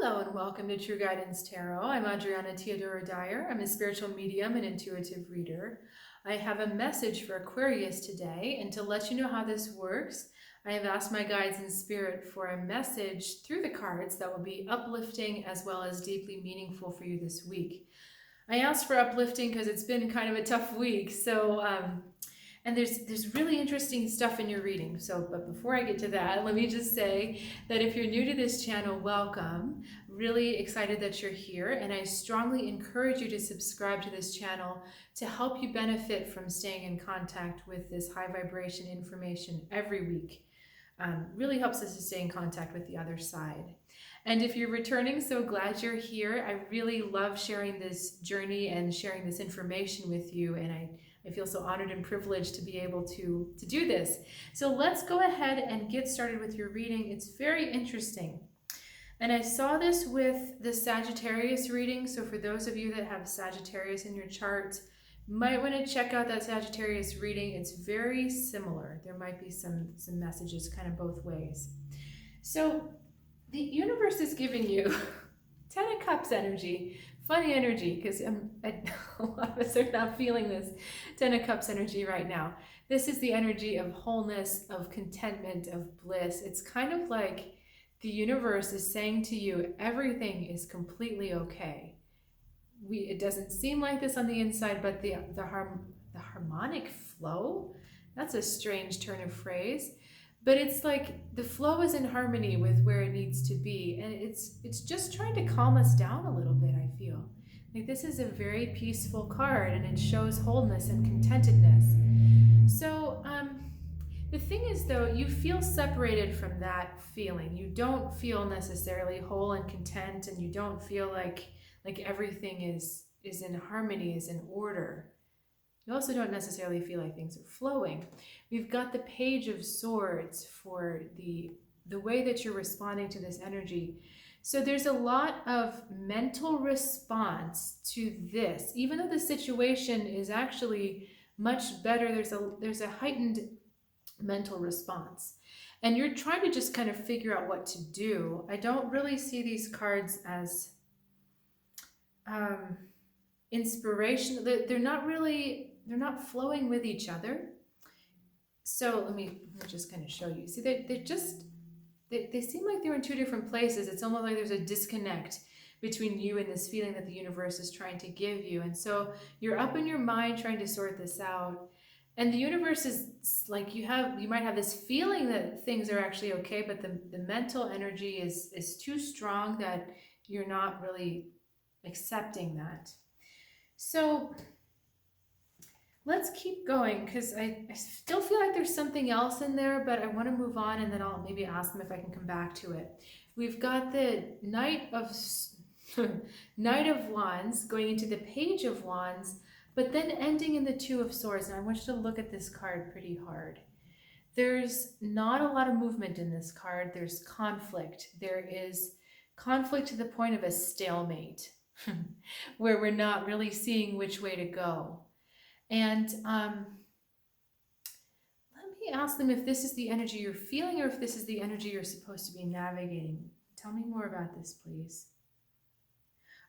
Hello and welcome to True Guidance Tarot. I'm Adriana Teodoro-Dier. I'm a spiritual medium and intuitive reader. I have a message for Aquarius today, and to let you know how this works, I have asked my guides in spirit for a message through the cards that will be uplifting as well as deeply meaningful for you this week. I asked for uplifting because it's been kind of a tough week, and there's really interesting stuff in your reading. But before I get to that, let me just say that if you're new to this channel, welcome. Really excited that you're here, and I strongly encourage you to subscribe to this channel to help you benefit from staying in contact with this high vibration information every week. Really helps us to stay in contact with the other side. And if you're returning, so glad you're here. I really love sharing this journey and sharing this information with you, and I feel so honored and privileged to be able to do this. So let's go ahead and get started with your reading. It's very interesting. And I saw this with the Sagittarius reading. So for those of you that have Sagittarius in your chart, you might want to check out that Sagittarius reading. It's very similar. There might be some messages kind of both ways. So the universe is giving you Ten of Cups energy. Funny energy, because a lot of us are not feeling this Ten of Cups energy right now. This is the energy of wholeness, of contentment, of bliss. It's kind of like the universe is saying to you, everything is completely okay. It doesn't seem like this on the inside, but the harmonic flow, that's a strange turn of phrase. But it's like the flow is in harmony with where it needs to be. And it's just trying to calm us down a little bit, I feel. Like this is a very peaceful card, and it shows wholeness and contentedness. So the thing is, though, you feel separated from that feeling. You don't feel necessarily whole and content, and you don't feel like everything is in harmony, is in order. You also don't necessarily feel like things are flowing. We've got the Page of Swords for the way that you're responding to this energy. So there's a lot of mental response to this. Even though the situation is actually much better, there's a heightened mental response. And you're trying to just kind of figure out what to do. I don't really see these cards as inspiration. They're not flowing with each other. So let me just kind of show you. See, they seem like they're in two different places. It's almost like there's a disconnect between you and this feeling that the universe is trying to give you. And so you're up in your mind trying to sort this out. And the universe is like, you might have this feeling that things are actually okay, but the mental energy is too strong that you're not really accepting that. So let's keep going, because I still feel like there's something else in there, but I want to move on, and then I'll maybe ask them if I can come back to it. We've got the Knight of Wands going into the Page of Wands, but then ending in the Two of Swords. And I want you to look at this card pretty hard. There's not a lot of movement in this card. There's conflict. There is conflict to the point of a stalemate, where we're not really seeing which way to go. And let me ask them if this is the energy you're feeling or if this is the energy you're supposed to be navigating. Tell me more about this, please.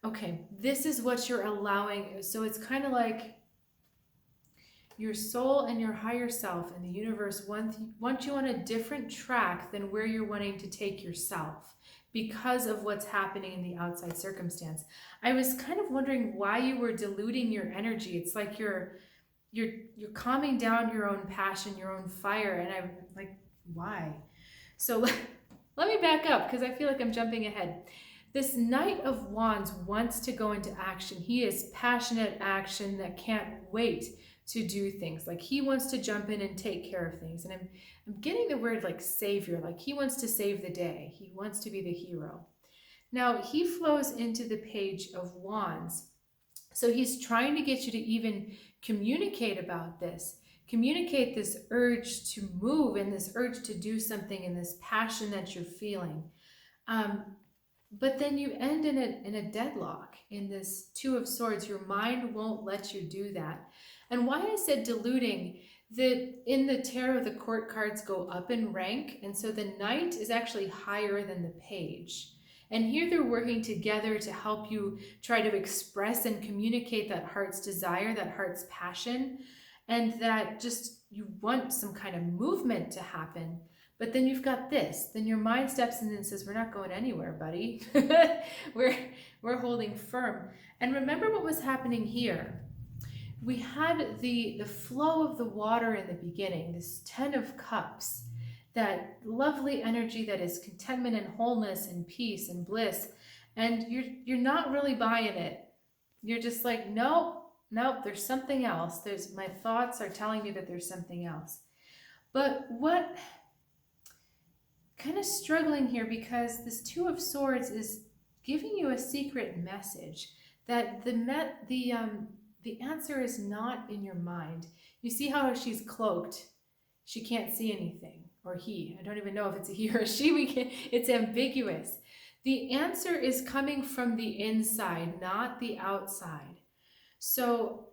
Okay, this is what you're allowing. So it's kind of like your soul and your higher self and the universe want you on a different track than where you're wanting to take yourself because of what's happening in the outside circumstance. I was kind of wondering why you were diluting your energy. It's like you're calming down your own passion, your own fire, and I'm like, why? So let me back up, because I feel like I'm jumping ahead. This Knight of Wands wants to go into action. He is passionate action that can't wait to do things. Like he wants to jump in and take care of things. And I'm getting the word like savior, like he wants to save the day. He wants to be the hero. Now he flows into the Page of Wands. So he's trying to get you to even communicate about this, communicate this urge to move and this urge to do something and this passion that you're feeling. But then you end in a deadlock in this Two of Swords. Your mind won't let you do that. And why I said diluting, that in the tarot, the court cards go up in rank. And so the Knight is actually higher than the Page. And here they're working together to help you try to express and communicate that heart's desire, that heart's passion, and that just you want some kind of movement to happen. But then you've got this. Then your mind steps in and says, we're not going anywhere, buddy. we're holding firm. And remember what was happening here. We had the flow of the water in the beginning, this 10 of cups, that lovely energy that is contentment and wholeness and peace and bliss. And you're not really buying it. You're just like, nope, there's something else. My thoughts are telling me that there's something else. But what kind of struggling here, because this Two of Swords is giving you a secret message that the answer is not in your mind. You see how she's cloaked. She can't see anything. Or he. I don't even know if it's a he or a she. It's ambiguous. The answer is coming from the inside, not the outside. So,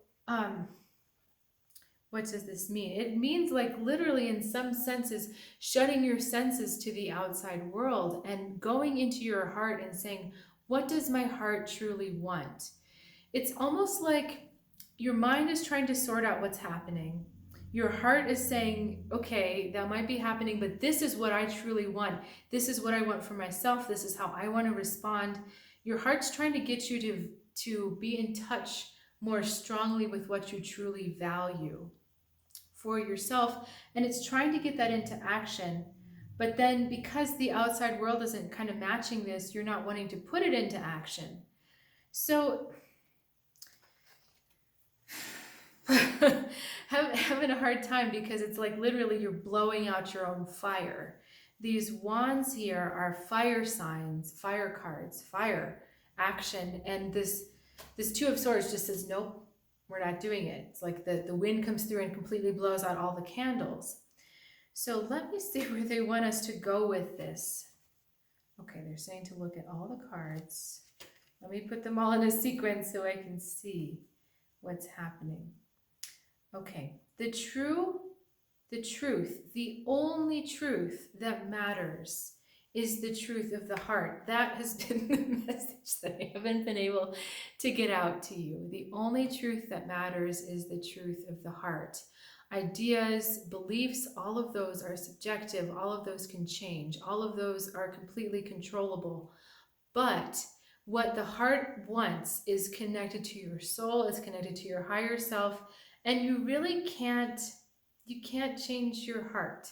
what does this mean? It means, like, literally in some senses, shutting your senses to the outside world and going into your heart and saying, what does my heart truly want? It's almost like your mind is trying to sort out what's happening. Your heart is saying, okay, that might be happening, but this is what I truly want. This is what I want for myself. This is how I want to respond. Your heart's trying to get you to be in touch more strongly with what you truly value for yourself. And it's trying to get that into action. But then because the outside world isn't kind of matching this, you're not wanting to put it into action. So having a hard time, because it's like literally you're blowing out your own fire. These wands here are fire signs, fire cards, fire, action. And this Two of Swords just says, nope, we're not doing it. It's like the wind comes through and completely blows out all the candles. So let me see where they want us to go with this. Okay, they're saying to look at all the cards. Let me put them all in a sequence so I can see what's happening. Okay, the truth, the only truth that matters is the truth of the heart. That has been the message that I haven't been able to get out to you. The only truth that matters is the truth of the heart. Ideas, beliefs, all of those are subjective. All of those can change. All of those are completely controllable. But what the heart wants is connected to your soul, is connected to your higher self, and you really can't change your heart.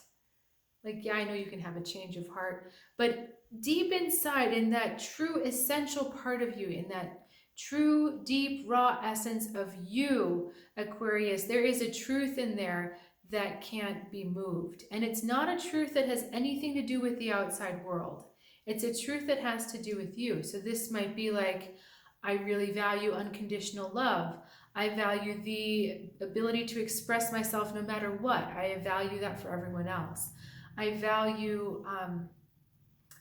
Like, yeah, I know you can have a change of heart, but deep inside, in that true essential part of you, in that true, deep, raw essence of you, Aquarius, there is a truth in there that can't be moved. And it's not a truth that has anything to do with the outside world. It's a truth that has to do with you. So this might be like, I really value unconditional love. I value the ability to express myself no matter what. I value that for everyone else. I value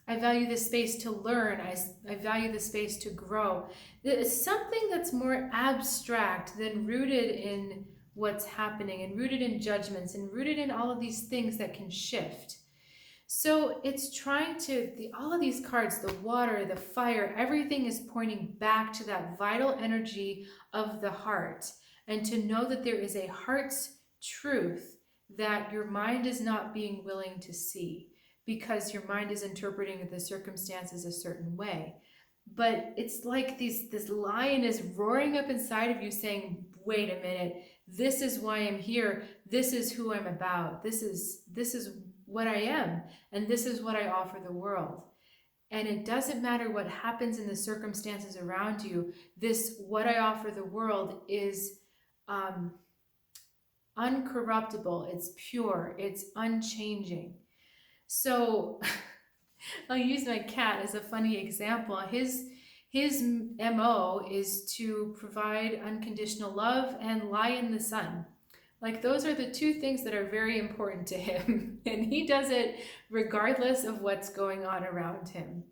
the space to learn. I value the space to grow. It's something that's more abstract than rooted in what's happening and rooted in judgments and rooted in all of these things that can shift. So it's trying to, all of these cards, the water, the fire, everything is pointing back to that vital energy of the heart, and to know that there is a heart's truth that your mind is not being willing to see, because your mind is interpreting the circumstances a certain way. But it's like this lion is roaring up inside of you saying, wait a minute, this is why I'm here. This is who I'm about. This is what I am, and this is what I offer the world. And it doesn't matter what happens in the circumstances around you. What I offer the world is uncorruptible, it's pure, it's unchanging. So I'll use my cat as a funny example. His MO is to provide unconditional love and lie in the sun. Like, those are the two things that are very important to him. And he does it regardless of what's going on around him.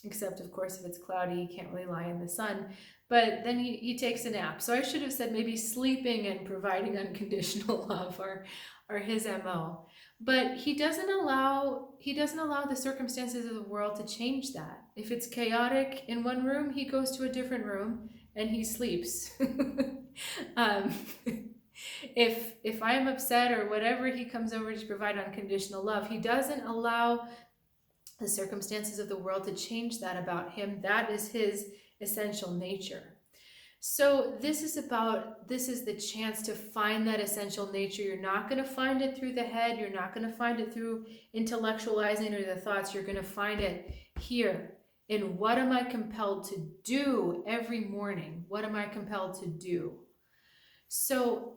Except, of course, if it's cloudy, he can't really lie in the sun. But then he takes a nap. So I should have said maybe sleeping and providing unconditional love are his MO. But he doesn't allow the circumstances of the world to change that. If it's chaotic in one room, he goes to a different room and he sleeps. um, if I'm upset or whatever, he comes over to provide unconditional love. He doesn't allow the circumstances of the world to change that about him. That is his essential nature. So this is the chance to find that essential nature. You're not going to find it through the head. You're not going to find it through intellectualizing or the thoughts. You're going to find it here in what am I compelled to do every morning? What am I compelled to do? So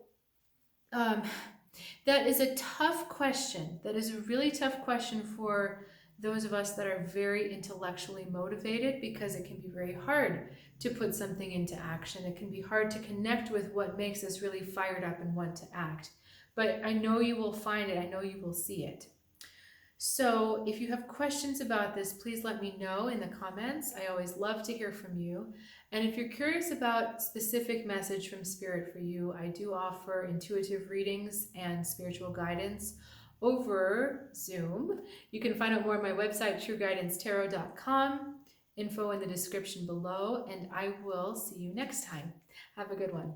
that is a tough question. That is a really tough question for those of us that are very intellectually motivated, because it can be very hard to put something into action. It can be hard to connect with what makes us really fired up and want to act. But I know you will find it. I know you will see it. So if you have questions about this, please let me know in the comments. I always love to hear from you. And if you're curious about specific message from Spirit for you, I do offer intuitive readings and spiritual guidance over Zoom. You can find out more on my website, trueguidancetarot.com. Info in the description below, and I will see you next time. Have a good one.